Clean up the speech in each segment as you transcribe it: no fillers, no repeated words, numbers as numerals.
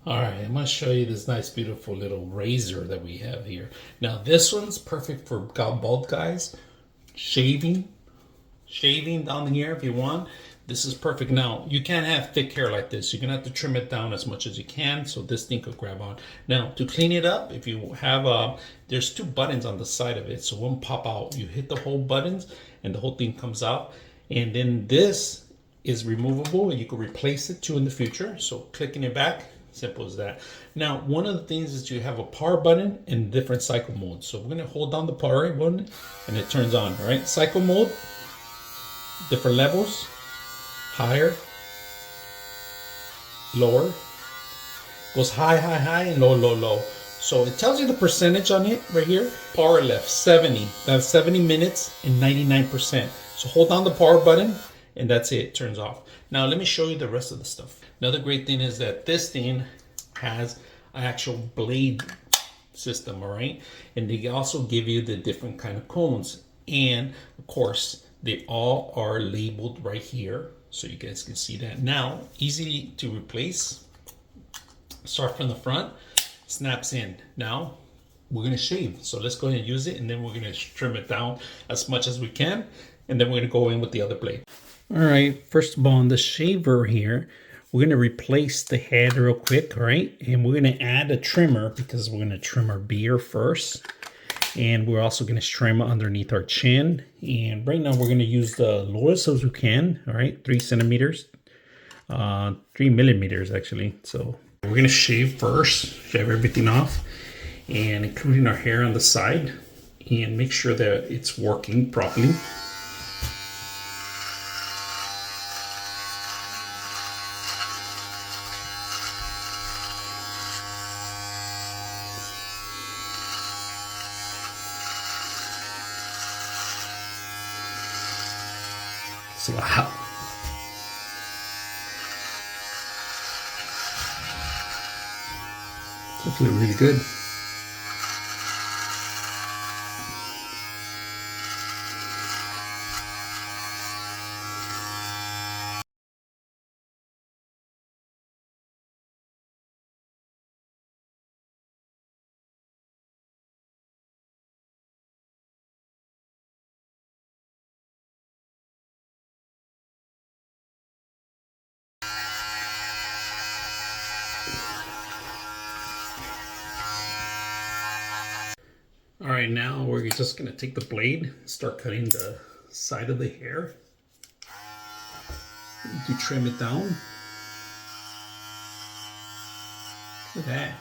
All right, I'm going to show you this nice, beautiful little razor that we have here. Now, this one's perfect for bald guys, shaving down here if you want. This is perfect. Now, you can't have thick hair like this. You're going to have to trim it down as much as you can so this thing could grab on. Now, to clean it up, if you have, there's two buttons on the side of it, so one pop out. You hit the whole buttons and the whole thing comes out. And then this is removable. You can replace it too in the future. So clicking it back, simple as that. Now, one of the things is you have a power button and different cycle modes. So we're going to hold down the power button and it turns on, all right? Cycle mode, different levels, higher, lower, goes high, high, high, and low, low, low. So it tells you the percentage on it right here. Power left, 70. That's 70 minutes and 99%. So hold down the power button and that's it, it turns off. Now let me show you the rest of the stuff. Another great thing is that this thing has an actual blade system, all right? And they also give you the different kind of cones. And of course, they all are labeled right here. So you guys can see that. Now, easy to replace. Start from the front, snaps in. Now, we're gonna shave. So let's go ahead and use it and then we're gonna trim it down as much as we can. And then we're gonna go in with the other blade. All right, first of all, on the shaver here, we're going to replace the head real quick, all right? And we're going to add a trimmer because we're going to trim our beard first. And we're also going to trim underneath our chin. And right now we're going to use the lowest as we can, all right? 3 centimeters, 3 millimeters actually. So we're going to shave first, shave everything off, and including our hair on the side, and make sure that it's working properly. It's loud. It's looking really good. All right, now we're just gonna take the blade, start cutting the side of the hair. You trim it down. Look at that.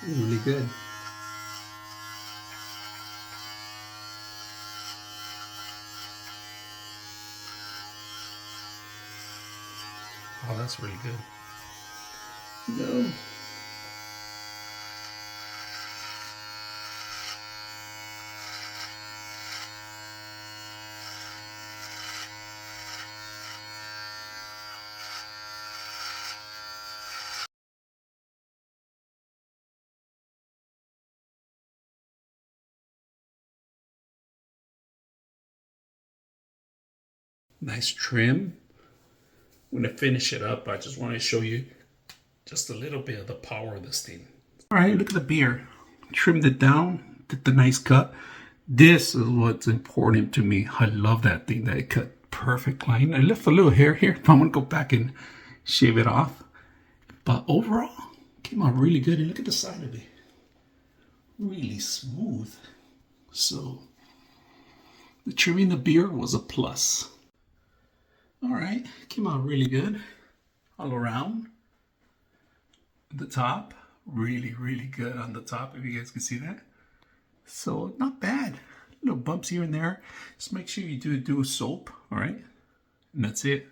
Really good. Oh, that's really good. No. Nice trim. I'm gonna finish it up. I just want to show you just a little bit of the power of this thing. All right, look at the beard. Trimmed it down, did the nice cut. This is what's important to me. I love that thing that it cut perfect line. I left a little hair here. I'm gonna go back and shave it off. But overall, came out really good. And look at the side of it. Really smooth. So the trimming the beard was a plus. All right, came out really good all around. The top, really, really good on the top, if you guys can see that. So not bad. Little bumps here and there. Just make sure you do soap, all right? And that's it.